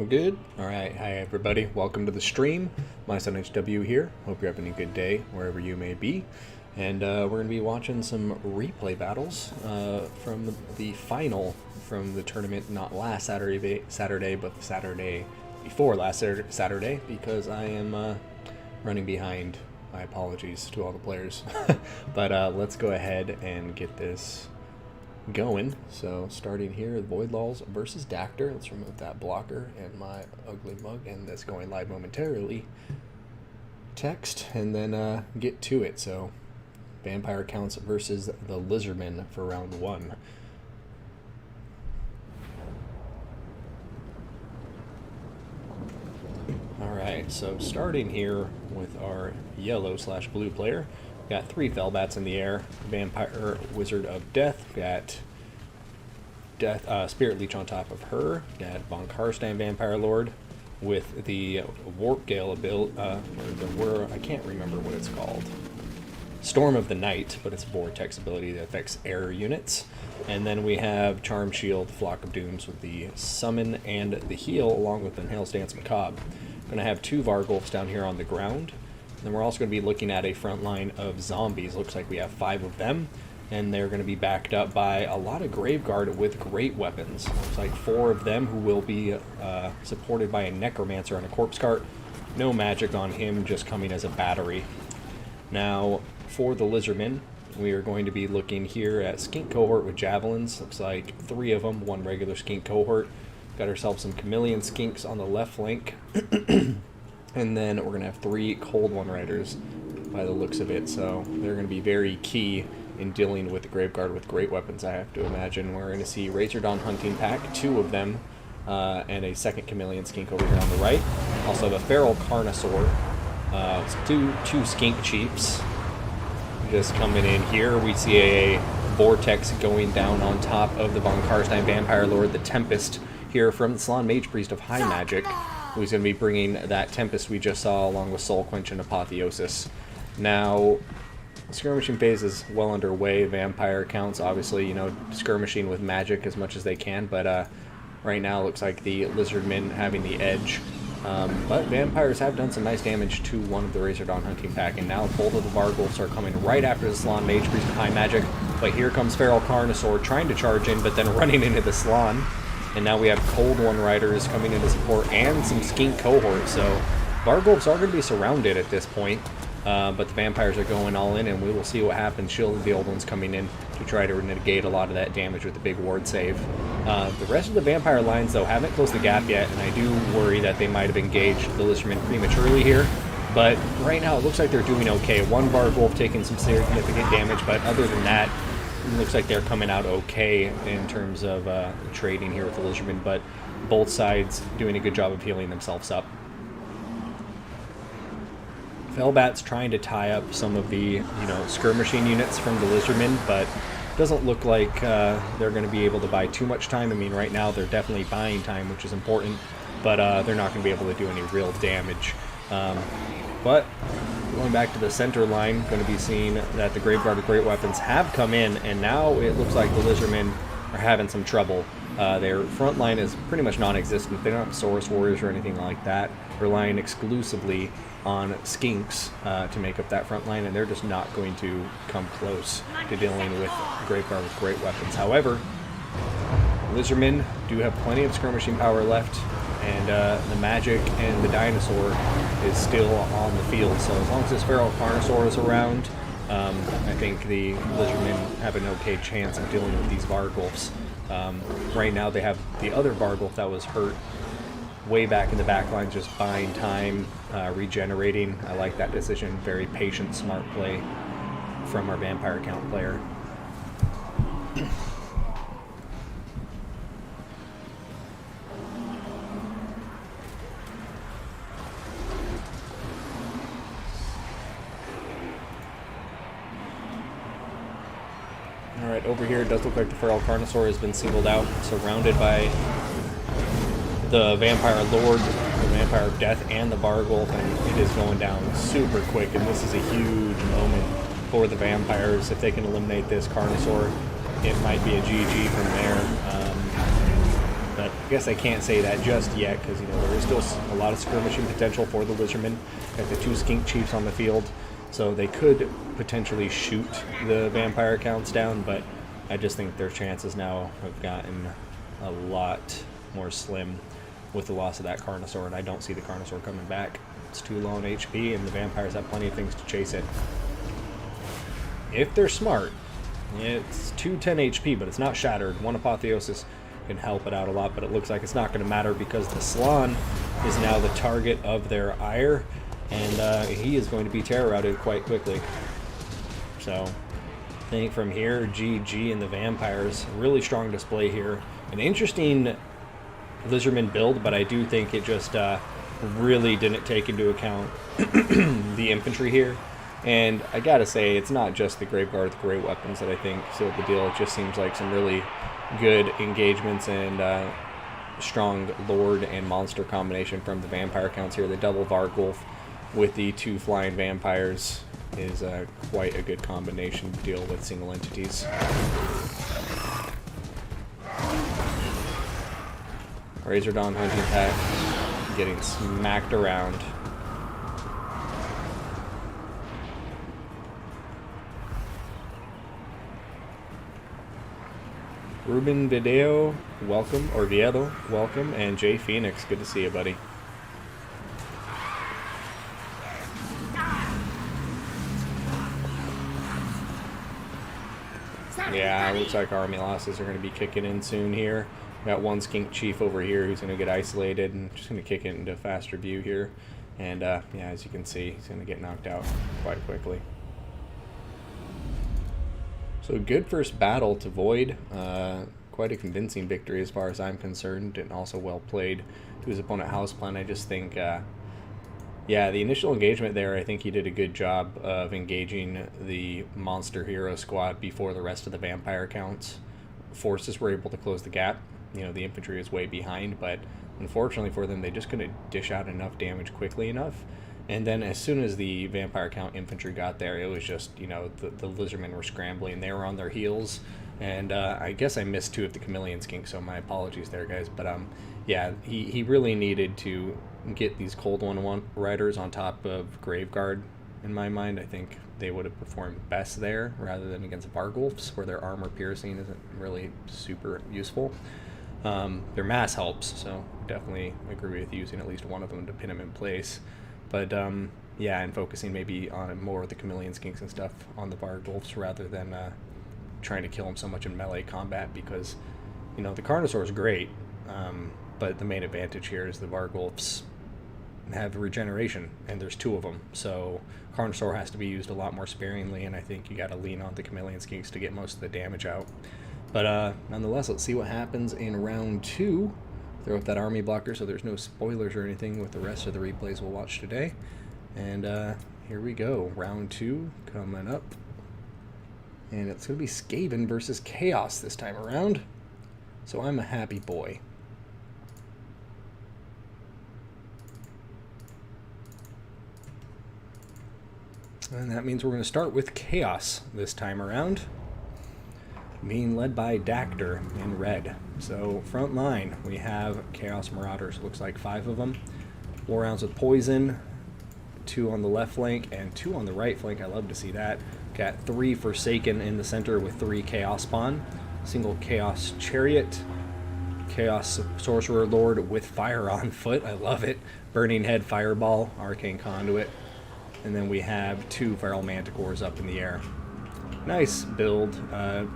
We're good? Alright, hi everybody. Welcome to the stream. My son HW here. Hope you're having a good day wherever you may be. And we're going to be watching some replay battles from the final from the tournament, not last Saturday, but the Saturday before last Saturday, because I am running behind. My apologies to all the players. But let's go ahead and get this going. So starting here, Void Laws versus Dactor. Let's remove that blocker and my ugly mug, and that's going live momentarily. Text and then get to it. So Vampire Counts versus the Lizardmen for round one. Alright, so starting here with our yellow/blue player. Got 3 Fellbats in the air. Vampire Wizard of Death. Got Spirit Leech on top of her. Got Von Karstein Vampire Lord with the Warp Gale ability, I can't remember what it's called. Storm of the Night, but it's a Vortex ability that affects air units. And then we have Charm Shield, Flock of Dooms with the Summon and the Heal, along with Inhale's Dance Macabre. Going to have 2 Vargulfs down here on the ground. Then we're also going to be looking at a front line of zombies. Looks like we have 5 of them, and they're going to be backed up by a lot of Graveguard with great weapons. Looks like 4 of them who will be supported by a Necromancer and a Corpse Cart. No magic on him, just coming as a battery. Now, for the Lizardmen, we are going to be looking here at Skink Cohort with Javelins. Looks like 3 of them, 1 regular Skink Cohort. Got ourselves some Chameleon Skinks on the left flank. And then we're going to have 3 Cold One Riders by the looks of it. So they're going to be very key in dealing with the Graveguard with great weapons, I have to imagine. We're going to see Razor Dawn Hunting Pack, 2 of them, and a second Chameleon Skink over here on the right. Also have a Feral Carnosaur, 2 Skink Chiefs. Just coming in here, we see a Vortex going down on top of the Von Karstein Vampire Lord, the Tempest, here from the Salon Mage Priest of High Magic, who's going to be bringing that Tempest we just saw along with Soul Quench and Apotheosis. Now, the skirmishing phase is well underway. Vampire counts, obviously, you know, skirmishing with magic as much as they can, but right now it looks like the Lizardmen having the edge. But Vampires have done some nice damage to one of the Razor Dawn Hunting Pack, and now both of the Vargulfs are coming right after the Salon Mage Priest of High Magic. But here comes Feral Carnosaur trying to charge in, but then running into the Salon. And now we have Cold One Riders coming in to support and some Skink Cohorts. So Vargulfs are going to be surrounded at this point. But the Vampires are going all in, and we will see what happens. Shield of the Old Ones coming in to try to negate a lot of that damage with the big ward save. The rest of the Vampire lines, though, haven't closed the gap yet, and I do worry that they might have engaged the Lizardmen prematurely here. But right now it looks like they're doing okay. 1 Vargulf taking some significant damage, but other than that, it looks like they're coming out okay in terms of trading here with the Lizardmen, but both sides doing a good job of healing themselves up. Fellbat's trying to tie up some of the, skirmishing units from the Lizardmen, but it doesn't look like they're going to be able to buy too much time. I mean, right now they're definitely buying time, which is important, but they're not going to be able to do any real damage. But going back to the center line, going to be seeing that the Graveguard with great weapons have come in, and now it looks like the Lizardmen are having some trouble. Their front line is pretty much non-existent. They don't have Saurus Warriors or anything like that, relying exclusively on Skinks to make up that front line, and they're just not going to come close to dealing with Graveguard with great weapons. However, Lizardmen do have plenty of skirmishing power left, and the magic and the dinosaur is still on the field. So as long as this Feral Carnosaur is around, I think the Lizardmen have an okay chance of dealing with these Vargulfs. Right now they have the other Vargulf that was hurt way back in the back line, just buying time, regenerating. I like that decision. Very patient, smart play from our Vampire Count player. Alright, over here it does look like the Feral Carnosaur has been singled out, surrounded by the Vampire Lord, the Vampire of Death, and the Vargulf, and it is going down super quick, and this is a huge moment for the Vampires. If they can eliminate this Carnosaur, it might be a GG from there. But guess I can't say that just yet because, you know, there is still a lot of skirmishing potential for the Lizardmen. Got the 2 skink chiefs on the field, so they could potentially shoot the vampire counts down, but I just think their chances now have gotten a lot more slim with the loss of that Carnosaur, and I don't see the Carnosaur coming back. It's too low in HP, and the vampires have plenty of things to chase it. If they're smart, it's 210 HP, but it's not shattered. 1 Apotheosis can help it out a lot, but it looks like it's not going to matter because the Slan is now the target of their ire, and he is going to be terror routed quite quickly. So I think from here, GG and the vampires, really strong display here. An interesting Lizardman build, but I do think it just really didn't take into account the infantry here. And I gotta say, it's not just the Graveguard with great weapons that I think sealed the deal. It just seems like some really good engagements and strong Lord and monster combination from the vampire counts here. The double Vargulf with the 2 flying vampires is quite a good combination to deal with single entities. Razor Dawn hunting pack getting smacked around. Ruben Video, welcome, or Viedo, welcome, and Jay Phoenix, good to see you, buddy. Yeah, looks like army losses are going to be kicking in soon here. Got 1 skink chief over here who's going to get isolated, and just going to kick it into faster view here. And yeah, as you can see, he's going to get knocked out quite quickly. So good first battle to Void. Quite a convincing victory as far as I'm concerned, and also well played to his opponent Houseplan. I just think, yeah, the initial engagement there, I think he did a good job of engaging the monster hero squad before the rest of the vampire counts. Forces were able to close the gap. You know, the infantry is way behind, but unfortunately for them, they just couldn't dish out enough damage quickly enough. And then as soon as the vampire count infantry got there, it was just, you know, the Lizardmen were scrambling. They were on their heels. And I guess I missed 2 of the Chameleon Skinks, so my apologies there, guys. But yeah, he really needed to get these Cold One riders on top of Graveguard, in my mind. I think they would have performed best there rather than against Vargulfs, where their armor piercing isn't really super useful. Their mass helps, so definitely agree with using at least one of them to pin them in place. But yeah, and focusing maybe on more of the Chameleon Skinks and stuff on the Vargulfs rather than trying to kill them so much in melee combat, because, you know, the Carnosaur is great, but the main advantage here is the Vargulfs have regeneration, and there's 2 of them, so Carnosaur has to be used a lot more sparingly, and I think you got to lean on the Chameleon Skinks to get most of the damage out. But nonetheless, let's see what happens in round 2. Throw up that army blocker so there's no spoilers or anything with the rest of the replays we'll watch today. And here we go, round 2 coming up. And it's going to be Skaven versus Chaos this time around. So I'm a happy boy. And that means we're going to start with Chaos this time around, being led by Dactor in red. So front line, we have Chaos Marauders. Looks like 5 of them. Warhounds with poison, 2 on the left flank and 2 on the right flank. I love to see that. Got 3 Forsaken in the center with 3 Chaos Spawn. Single Chaos Chariot. Chaos Sorcerer Lord with fire on foot. I love it. Burning Head Fireball, Arcane Conduit. And then we have 2 Feral Manticores up in the air. Nice build.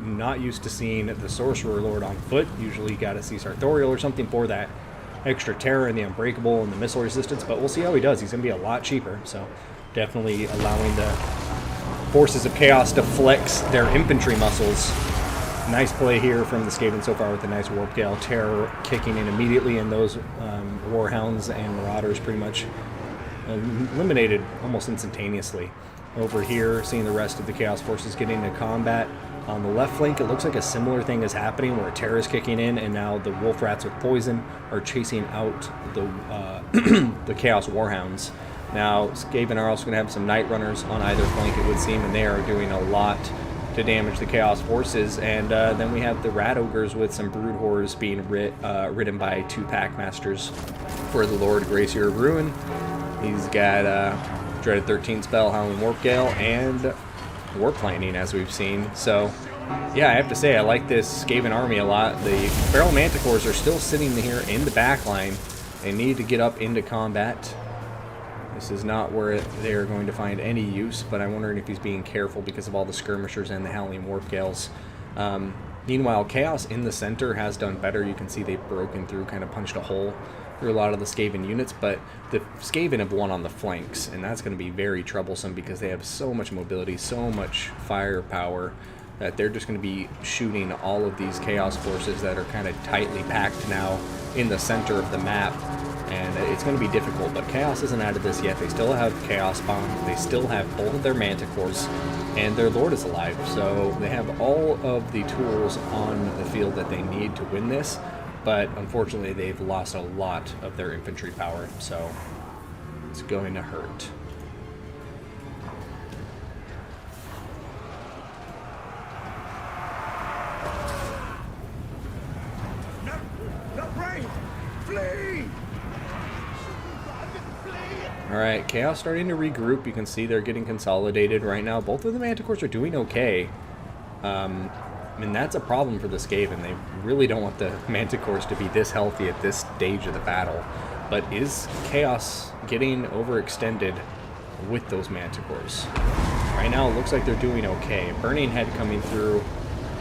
Not used to seeing the Sorcerer Lord on foot. Usually you gotta see Sartorial or something for that extra terror and the Unbreakable and the missile resistance, but we'll see how he does. He's gonna be a lot cheaper, so definitely allowing the forces of Chaos to flex their infantry muscles. Nice play here from the Skaven so far with a nice Warp Gale terror kicking in immediately, and those Warhounds and Marauders pretty much eliminated almost instantaneously. Over here, seeing the rest of the Chaos forces getting into combat. On the left flank, it looks like a similar thing is happening where terror is kicking in, and now the Wolf Rats with poison are chasing out the the Chaos Warhounds. Now, Skaven are also going to have some Night Runners on either flank, it would seem, and they are doing a lot to damage the Chaos Forces. And then we have the Rat Ogres with some Brood Horrors being ridden by 2 Packmasters for the Lord Gracier of Ruin. He's got Dreaded 13 spell, Howling Warp Gale, and Warp Lightning, as we've seen. So, yeah, I have to say, I like this Skaven army a lot. The Feral Manticores are still sitting here in the back line. They need to get up into combat. This is not where they're going to find any use, but I'm wondering if he's being careful because of all the skirmishers and the Howling Warp Gales. Meanwhile, Chaos in the center has done better. You can see they've broken through, kind of punched a hole through a lot of the Skaven units, but the Skaven have won on the flanks, and that's going to be very troublesome because they have so much mobility, so much firepower, that they're just going to be shooting all of these Chaos forces that are kind of tightly packed now in the center of the map, and it's going to be difficult. But Chaos isn't out of this yet. They still have Chaos Bomb, they still have both of their Manticores, and their Lord is alive, so they have all of the tools on the field that they need to win this. But unfortunately, they've lost a lot of their infantry power, so it's going to hurt. Alright, Chaos starting to regroup. You can see they're getting consolidated right now. Both of the Manticores are doing okay. And that's a problem for the Skaven. They really don't want the Manticores to be this healthy at this stage of the battle. But is Chaos getting overextended with those Manticores? Right now it looks like they're doing okay. Burning Head coming through.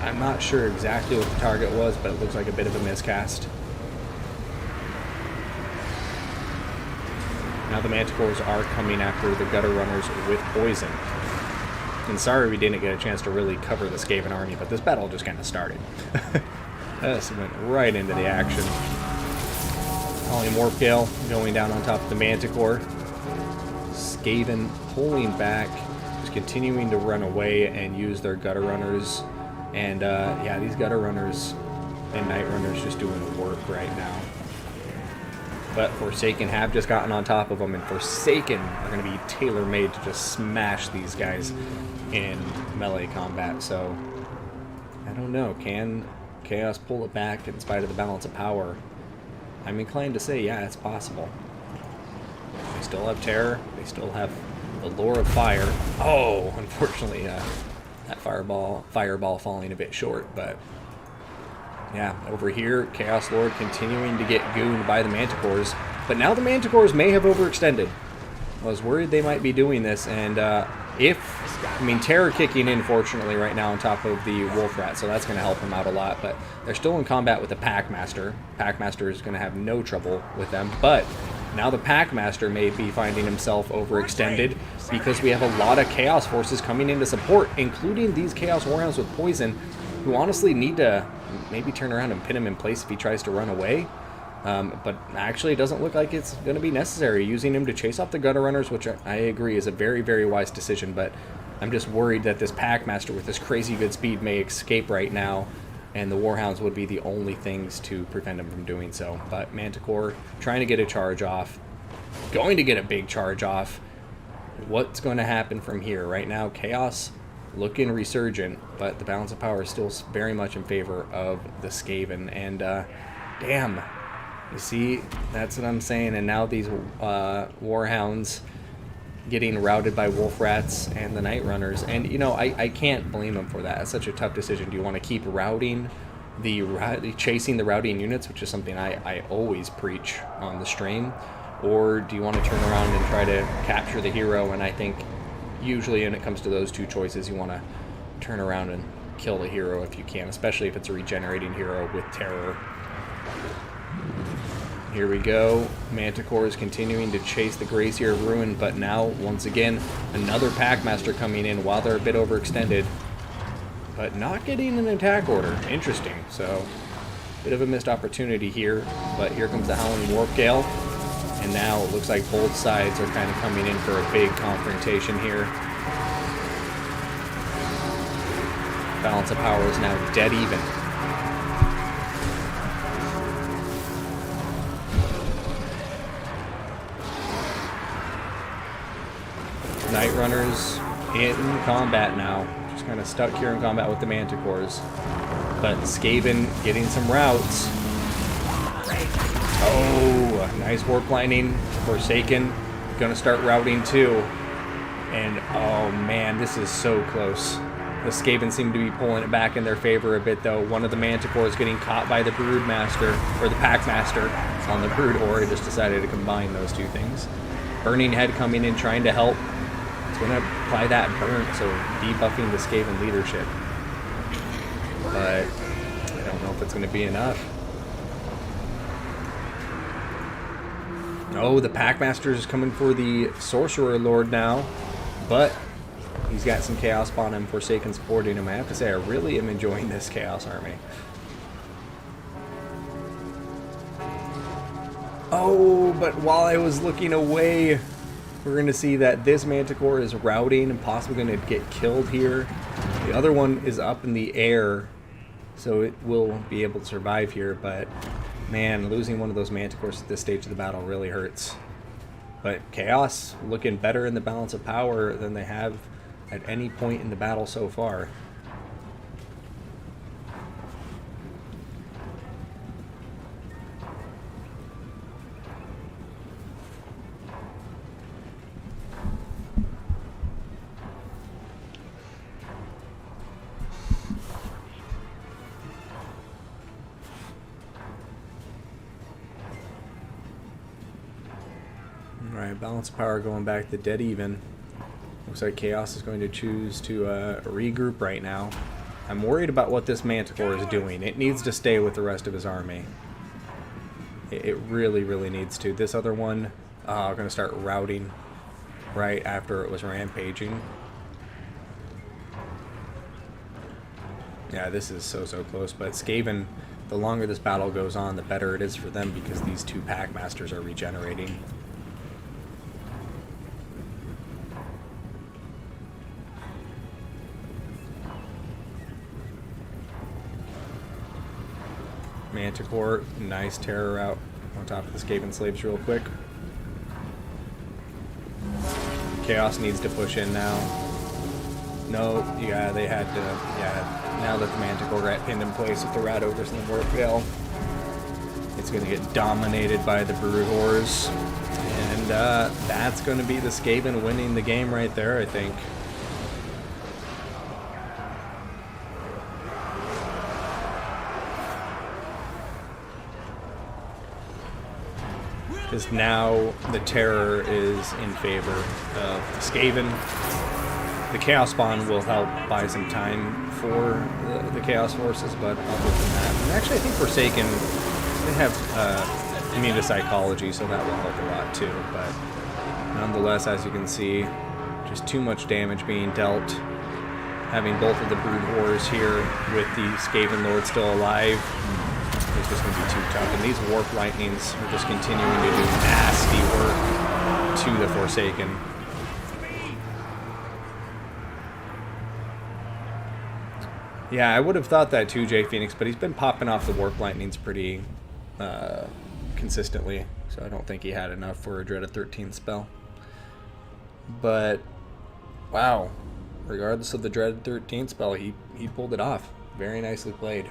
I'm not sure exactly what the target was, but it looks like a bit of a miscast. Now the Manticores are coming after the Gutter Runners with poison. And sorry we didn't get a chance to really cover the Skaven army, but this battle just kind of started. This went right into the action. Howling Warp Gale going down on top of the Manticore. Skaven pulling back, just continuing to run away and use their Gutter Runners. And yeah, these Gutter Runners and Night Runners just doing work right now. But Forsaken have just gotten on top of them, and Forsaken are going to be tailor-made to just smash these guys in melee combat. So, I don't know. Can Chaos pull it back in spite of the balance of power? I'm inclined to say, yeah, it's possible. They still have Terror. They still have the Lore of Fire. Oh, unfortunately, that fireball falling a bit short, but... yeah, over here, Chaos Lord continuing to get gooned by the Manticores. But now the Manticores may have overextended. I was worried they might be doing this, and Terror kicking in, fortunately, right now on top of the Wolf Rat, so that's going to help him out a lot. But they're still in combat with the Packmaster. Packmaster is going to have no trouble with them, but now the Packmaster may be finding himself overextended because we have a lot of Chaos forces coming in to support, including these Chaos Warhounds with poison, who honestly need to maybe turn around and pin him in place if he tries to run away. But actually it doesn't look like it's going to be necessary, using him to chase off the Gutter Runners, which I agree is a very, very wise decision, but I'm just worried that this Packmaster with this crazy good speed may escape right now, and the Warhounds would be the only things to prevent him from doing so. But Manticore trying to get a charge off, going to get a big charge off. What's going to happen from here? Right now, Chaos looking resurgent, but the balance of power is still very much in favor of the Skaven. And damn, you see, that's what I'm saying. And now these Warhounds getting routed by Wolf Rats and the Night Runners. And you know, I can't blame them for that. It's such a tough decision. Do you want to keep routing chasing the routing units, which is something I always preach on the stream, or do you want to turn around and try to capture the hero? And I think usually when it comes to those two choices, you want to turn around and kill the hero if you can, especially if it's a regenerating hero with Terror. Here we go. Manticore is continuing to chase the Gracier of Ruin, but now, once again, another Packmaster coming in while they're a bit overextended, but not getting an attack order. Interesting. So, bit of a missed opportunity here, but here comes the Howling Warp Gale, and now it looks like both sides are kind of coming in for a big confrontation here. Balance of power is now dead even. Night Runners in combat now, just just kind of stuck here in combat with the Manticores. But Skaven getting some routes. Oh, nice warp lightning. Forsaken gonna start routing too. And oh man, this is so close. The Skaven seem to be pulling it back in their favor a bit though. One of the Manticores getting caught by the Broodmaster, or the Packmaster on the Brood Ore. He just decided to combine those two things. Burning Head coming in, trying to help. It's gonna apply that burn, so debuffing the Skaven leadership. But I don't know if it's gonna be enough. Oh, the Packmaster is coming for the Sorcerer Lord now, but he's got some Chaos Spawn and Forsaken supporting him. I have to say, I really am enjoying this Chaos Army. Oh, but while I was looking away, we're going to see that this Manticore is routing and possibly going to get killed here. The other one is up in the air, so it will be able to survive here, but man, losing one of those Manticores at this stage of the battle really hurts. But Chaos looking better in the balance of power than they have at any point in the battle so far. Alright, balance of power going back to dead even. Looks like Chaos is going to choose to regroup right now. I'm worried about what this Manticore is doing. It needs to stay with the rest of his army. It really, really needs to. This other one, going to start routing right after it was rampaging. Yeah, this is so close, but Skaven, the longer this battle goes on, the better it is for them because these two Packmasters are regenerating. Manticore, nice terror out on top of the Skaven slaves real quick. Chaos needs to push in now. No, yeah, they had to, yeah, now that the Manticore got pinned in place with the Rat Ogres and the Warp Gale, it's going to get dominated by the Brood Horrors. And that's going to be the Skaven winning the game right there, I think. Because now the terror is in favor of Skaven. The Chaos Spawn will help buy some time for the Chaos Forces, but other than that, and actually I think Forsaken, they have immune to psychology, so that will help a lot too. But nonetheless, as you can see, just too much damage being dealt. Having both of the Brood Horrors here with the Skaven Lord still alive, it's just going to be too tough. And these Warp Lightnings are just continuing to do nasty work to the Forsaken. Yeah, I would have thought that too, Jay Phoenix, but he's been popping off the Warp Lightnings pretty consistently, so I don't think he had enough for a Dreaded 13 spell. But, wow, regardless of the Dreaded 13 spell, he pulled it off. Very nicely played.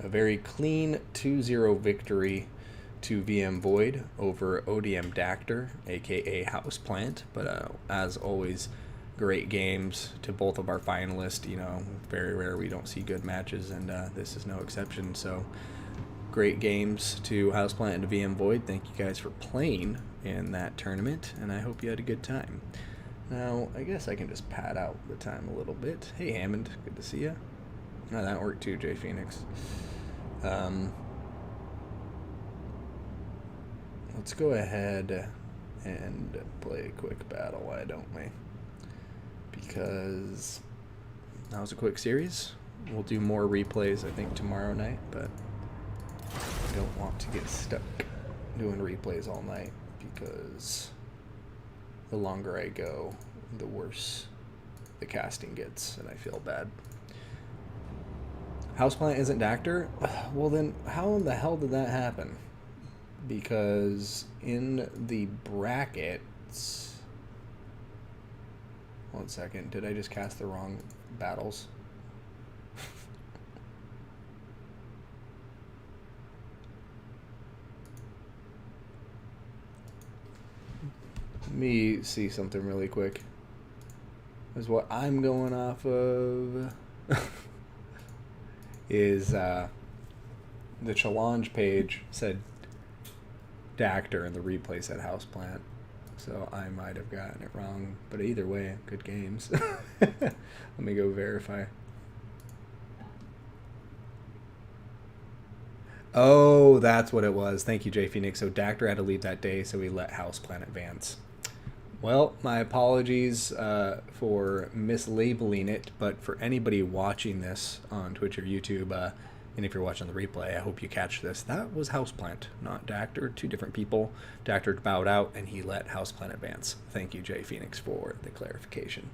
A very clean 2-0 victory to VM Void over ODM Dactor, aka Houseplant. But as always, great games to both of our finalists. You know, very rare we don't see good matches, and this is no exception. So great games to Houseplant and to VM Void. Thank you guys for playing in that tournament, and I hope you had a good time. Now, I guess I can just pad out the time a little bit. Hey, Hammond, good to see you. Oh, that worked too, Jay Phoenix. Let's go ahead and play a quick battle, why don't we? Because that was a quick series. We'll do more replays, I think, tomorrow night, but I don't want to get stuck doing replays all night because the longer I go, the worse the casting gets, and I feel bad. Houseplant isn't Dactor? Well then, how in the hell did that happen? Because in the brackets, 1 second. Did I just cast the wrong battles? Let me see something really quick. Is what I'm going off of is the challenge page said Dactor and the replay said Houseplant. So I might have gotten it wrong. But either way, good games. Let me go verify. Oh, that's what it was. Thank you, J Phoenix. So Dactor had to leave that day, so we let Houseplant advance. Well, my apologies for mislabeling it, but for anybody watching this on Twitch or YouTube, and if you're watching the replay, I hope you catch this. That was Houseplant, not Dactor. Two different people. Dactor bowed out, and he let Houseplant advance. Thank you, J Phoenix, for the clarification.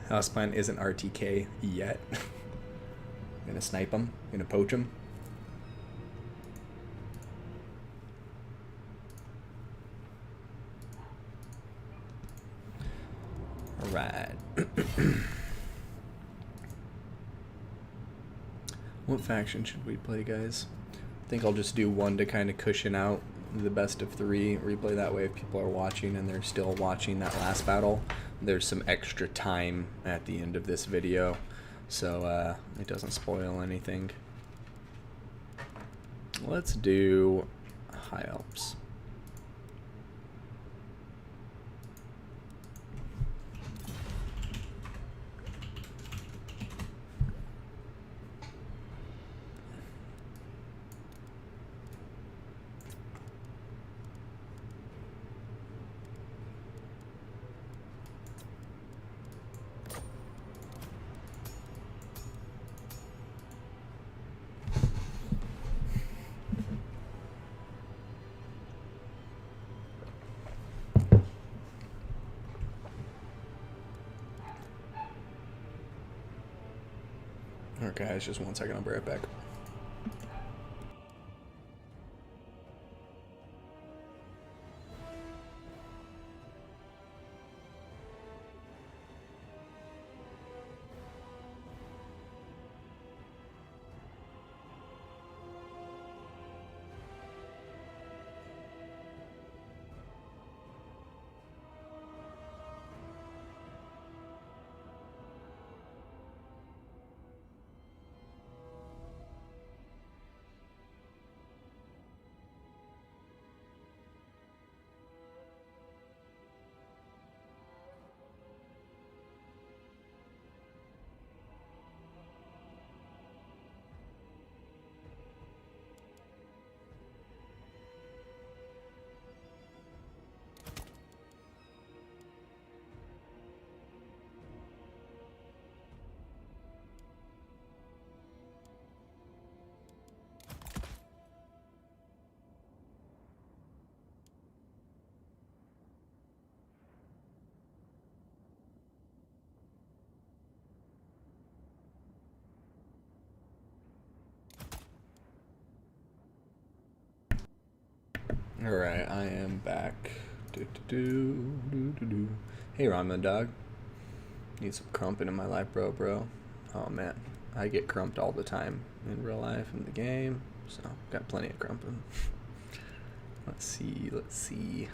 Houseplant isn't RTK yet. Gonna snipe him. Gonna poach him. Alright. What faction should we play, guys? I think I'll just do one to kind of cushion out the best of 3 replay. That way if people are watching and they're still watching that last battle, there's some extra time at the end of this video, so it doesn't spoil anything. Let's do High Alps. Okay, guys, just 1 second, I'll be right back. Alright, I am back. Hey, Ramen Dog. Need some crumping in my life, bro. Oh, man. I get crumped all the time in real life, in the game. So, got plenty of crumping. Let's see.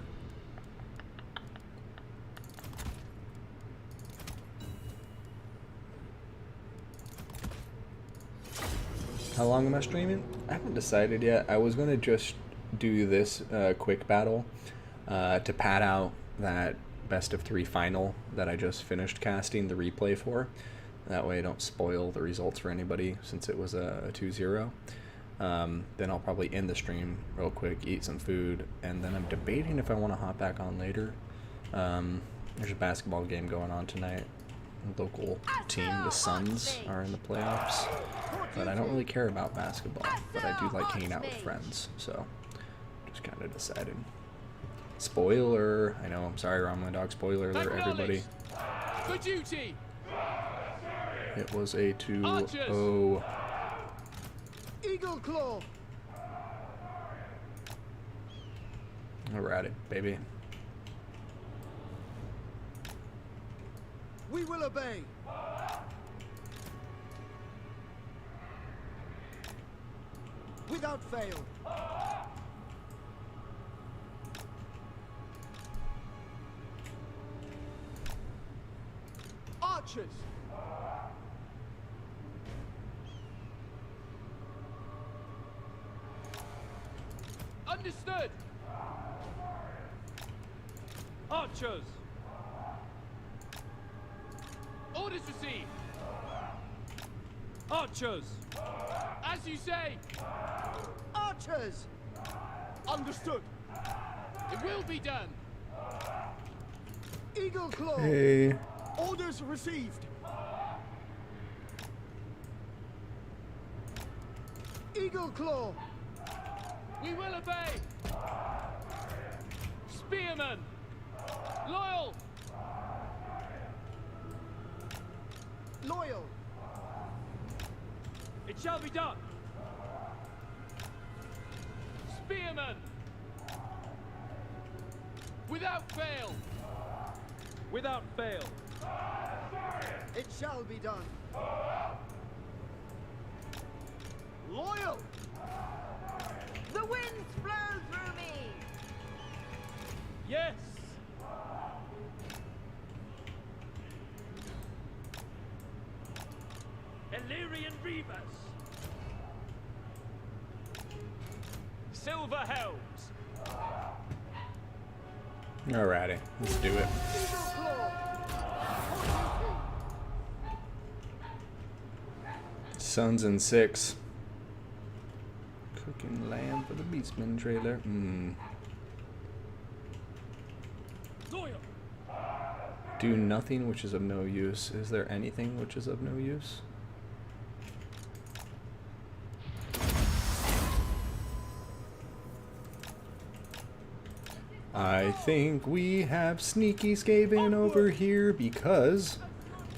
How long am I streaming? I haven't decided yet. I was going to just do this quick battle to pad out that best of 3 final that I just finished casting the replay for. That way I don't spoil the results for anybody since it was a 2-0. Then I'll probably end the stream real quick, eat some food, and then I'm debating if I want to hop back on later. There's a basketball game going on tonight. Local team, the Suns, are in the playoffs, but I don't really care about basketball, but I do like hanging out with friends, so just kind of decided. Spoiler, I know, I'm sorry, Ramen Dog, spoiler alert, everybody. For duty. It was a 2-0. Eagle Claw. Alrighty, baby. We will obey. Without fail. Archers. Understood. Archers. Orders received. Archers. As you say. Archers. Understood. It will be done. Eagle Claw. Hey. Orders received. Eagle Claw. We will obey. Spearman. Loyal. Loyal. It shall be done. Spearman. Without fail. Without fail. It shall be done. Loyal. The winds blow through me! Yes. Illyrian Reavers. Silver Helms. Alrighty, let's do it. Eagle Claw. Sons and Six. Cooking lamb for the Beastman trailer. Loyal. Do nothing which is of no use. Is there anything which is of no use? I think we have Sneaky Skaven over here because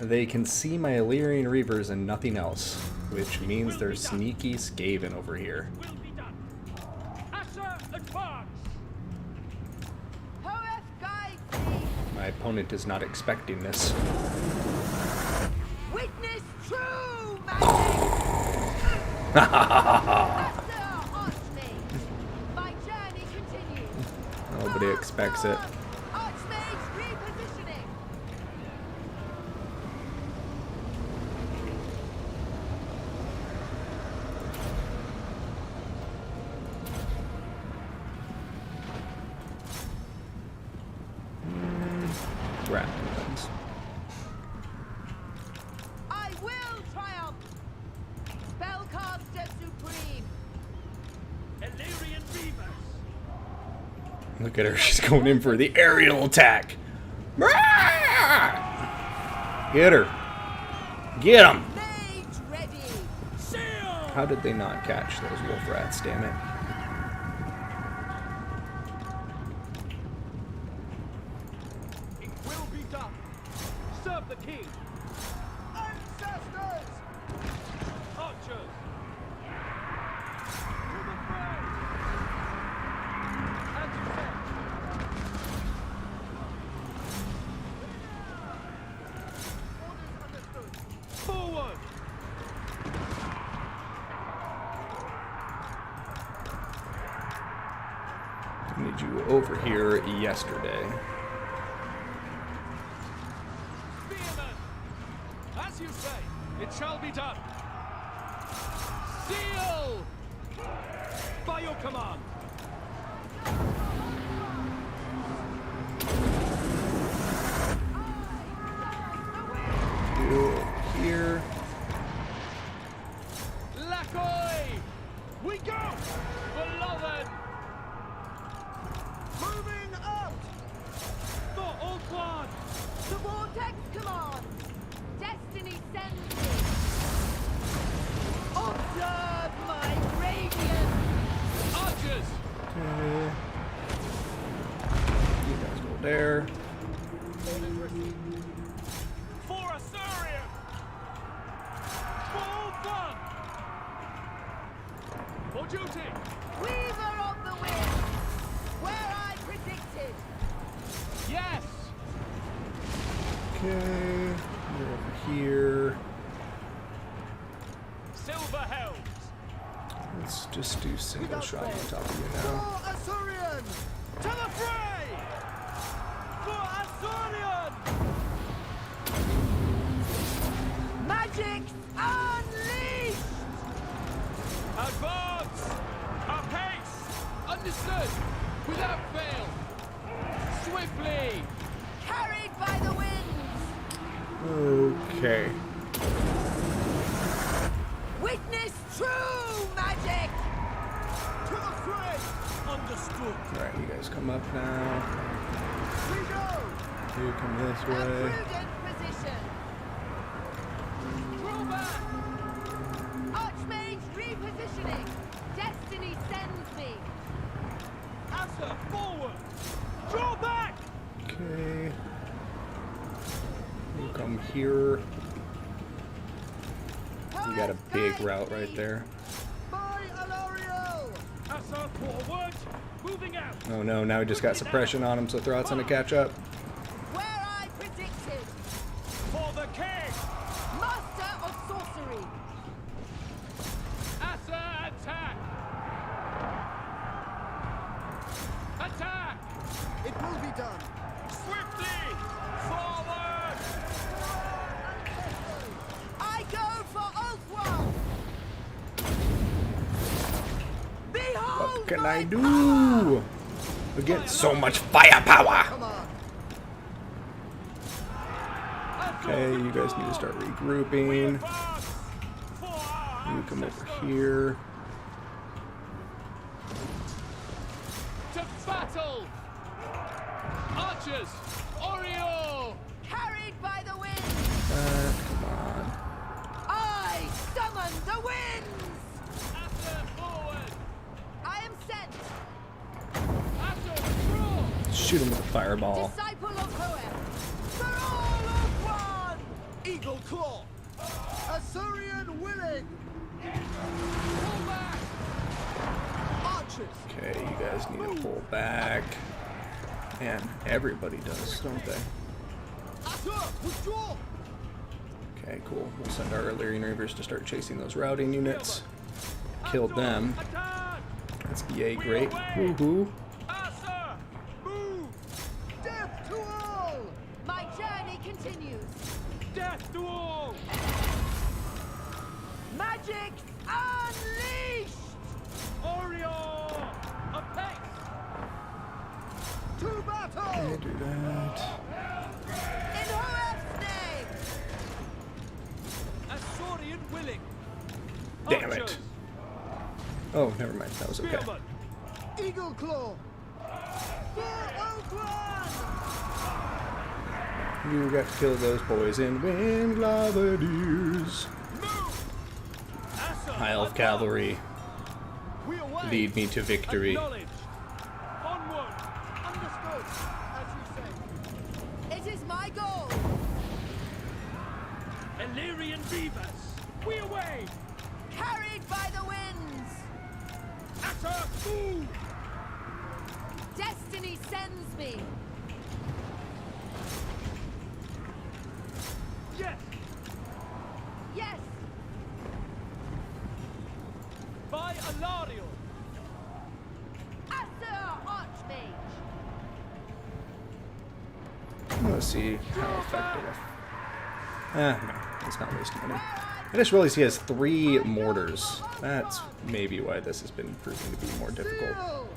they can see my Illyrian Reavers and nothing else, which means there's Sneaky Skaven over here. Will be done. Asher advance. Hoeth guide thee! My opponent is not expecting this. Witness true magic! Master Archmage! My journey continues! Nobody expects it. Archmage repositioning! Rattlins. I will triumph! Spellcaster supreme! Illyrian Reavers. Look at her, she's going in for the aerial attack. Get her. Get him. Mage ready! Seal. How did they not catch those wolf rats, damn it? It will be done. Serve the king. Ancestors. Archers. To the fray. And to set. Orders understood. Forward. I need you over here yesterday. Spearman. As you say, it shall be done. Seal. By your command. You here. Lacoy! We go! Beloved! Moving out! For all one! The Vortex command! Destiny sends me! Observe my radiance! Archers! Okay. You guys go there. Orders received. For Assyrian! For all one! For duty! Weaver of the wind! Where I predicted! Yes! Okay. You're over here. Silver helms. Let's just do single shot on top of you now. For Azurian! To the fray! For Azurian! Magic unleashed! Advance! Apace! Understood! Without fail! Swiftly! Carried by the winds! Okay. Witness true magic! To the fray! Understood! Alright, you guys come up now. We go! You come this A way. prudent position. Draw back! Archmage repositioning. Destiny sends me. Asa, forward! Draw back! Okay. You come here. You got a big route right there. By Alario! Asa, forward! Moving out! Oh no, now we just got suppression on him, so Throt's gonna catch up. Where I predicted. For the king! Master of sorcery. Asa, attack! Attack! It will be done. Swiftly! Forward! I go for Oathwall. Behold What can my I power. do? We get so much firepower. Come on. Okay, you guys need to start regrouping. You come over here. To battle! Archers! Oreo! Carried by the wind. Come on. I summon the winds. Asa, forward! I am sent. Asa, draw! Shoot him with a fireball. Disciple of Hoel. For all of one. Eagle Claw. Azurian willing. Pull back! Archers. Okay, you guys need to pull back. And everybody does, don't they? Asa, withdraw. Okay, cool. We'll send our Illyrian Reavers to start chasing those routing units. Killed them. Attack! That's yay great. Woohoo. Asa! Move! Death to all. My journey continues. Death to all! Magic unleashed. Oreo! Apex! To battle. Okay, do that. In Hoel's name. Azorian willing! Damn it. Archers! Oh, never mind. That was okay. Spearmen! Eagle Claw. For Oakland. You got to kill those boys in Wind Glavadiers. Move! Asa! High Elf advance! Cavalry, We away! lead me to victory. Acknowledge! Onward! Understood. As you say. It is my goal. Illyrian beavers! We away! Carried by the winds. Asa! Move! Destiny sends me. Yes! Yes. By Alario! Asa Archmage. Let's see how effective. No, it's not wasting money. I just realized he has 3 mortars. That's maybe why this has been proving to be more difficult. Seal.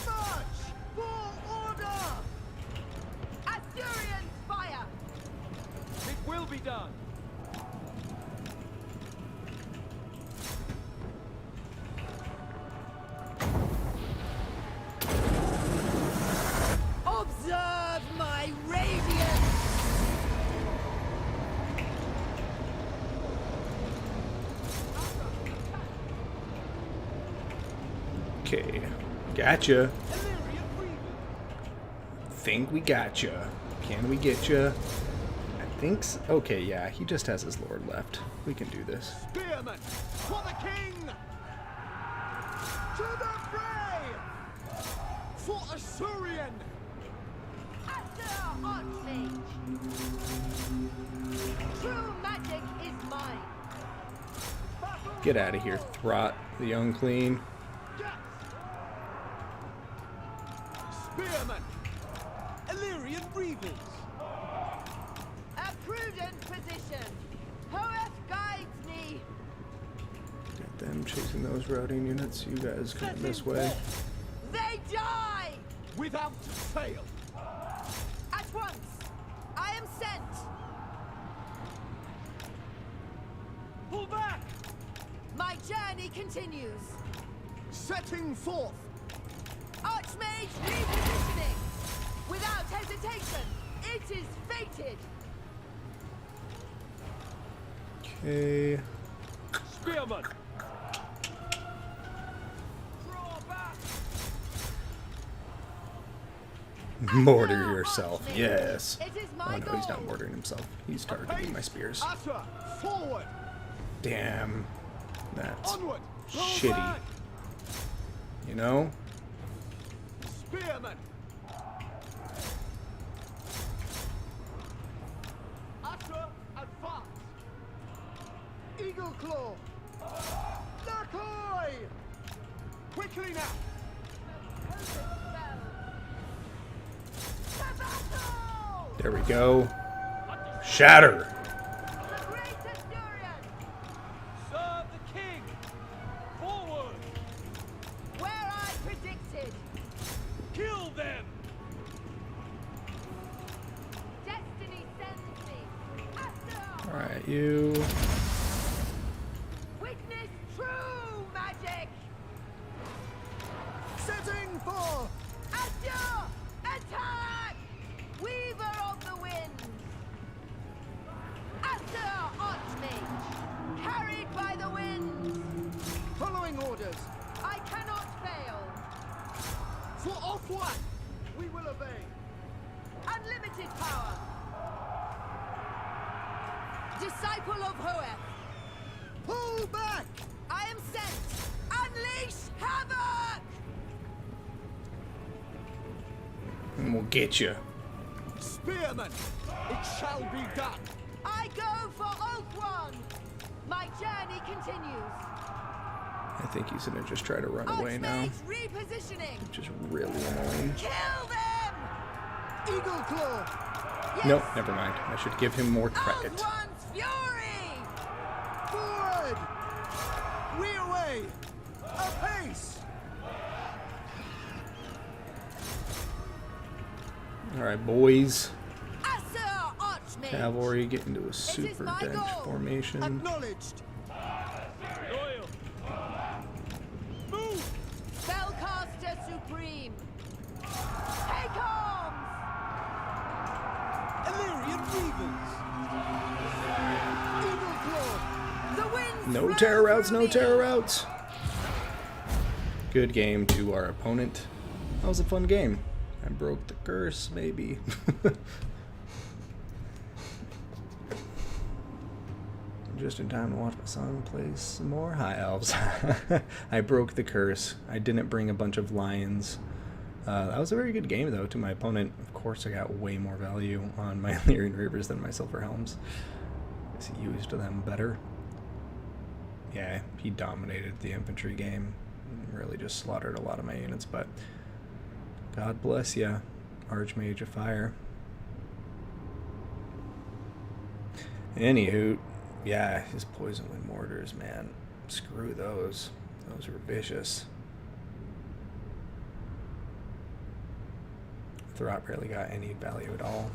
March. For order. Asturian fire. It will be done! Observe my radiance. Okay, gotcha. Illyrian beavers! Think we gotcha. Can we get you? I think so. Okay, yeah, he just has his lord left. We can do this. Spearmen! For the king! To the fray. For Azurian. Asa Sir Archmage! True magic is mine! Get out of here, Throt, the unclean. Spearmen! Illyrian Reavers! A prudent position! Hoeth guides me! Get them chasing those routing units. You guys come this way. They die! Without fail! At once! I am sent! Pull back! My journey continues! Setting forth. Archmage repositioning! Without hesitation! It is fated! Okay. Spearmen! Draw back! Mortar yourself. Yes. It is Oh my no, he's not goal. mortaring himself. He's targeting my spears. Utter. Forward. Damn. That's Onward. Roll shitty. back. You know? Spearmen! Utter. Advance. Eagle claw. Lakoy. Quickly now. To battle! There we go. Shatter. The greatest Durian! Serve the king! Forward! Where I predicted! Kill them! Destiny sends me! After! Alright, you. Witness true magic! Setting forth. Adieu! Attack! Weaver of the winds! After Archmage! Carried by the winds! Following orders. I cannot fail! For off one. We will obey. Unlimited power! Disciple of Hoeth! Pull back. I am sent! Unleash havoc! And we'll get you. Spearmen! It shall be done! I go for Oath One! My journey continues! I think he's gonna just try to run away now, Archmage repositioning! which is really annoying. Kill them! Eagle claw. Yes! Nope, never mind. I should give him more credit. Oath One's fury! Forward. We away. Apace. Alright, boys. Asser Archmage! Cavalry get into a is super my dense goal. formation. Acknowledged. Loyal! Move! Spellcaster Supreme! Take arms! Illyrian Reavers! Eagle claw. The winds No blow terror routes, through no me. terror routes. Good game to our opponent. That was a fun game. I broke the curse, maybe. Just in time to watch my son play some more High Elves. I broke the curse. I didn't bring a bunch of lions. That was a very good game, though, to my opponent. Of course, I got way more value on my Illyrian Reavers than my Silver Helms. He used them better. Yeah, he dominated the infantry game. Really just slaughtered a lot of my units, but God bless ya, Archmage of Fire. Anywho, yeah, his poison wind mortars, man. Screw those. Those were vicious. Throt barely got any value at all.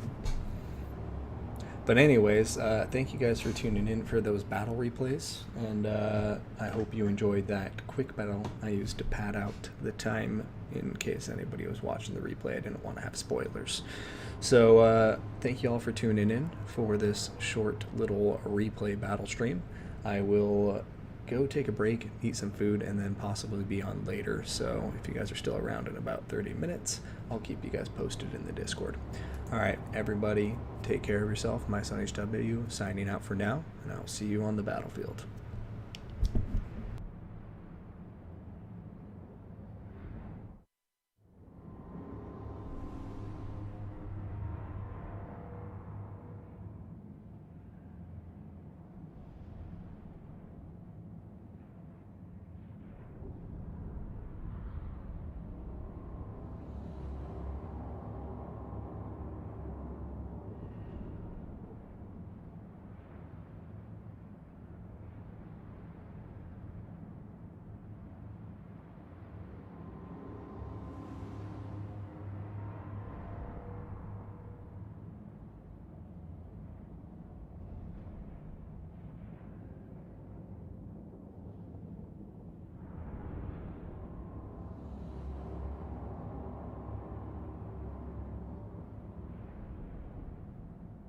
But anyways, thank you guys for tuning in for those battle replays, and I hope you enjoyed that quick battle I used to pad out the time in case anybody was watching the replay. I didn't want to have spoilers. So thank you all for tuning in for this short little replay battle stream. I will go take a break, eat some food, and then possibly be on later. So if you guys are still around in about 30 minutes, I'll keep you guys posted in the Discord. Alright, everybody, take care of yourself. My son HW signing out for now, and I'll see you on the battlefield.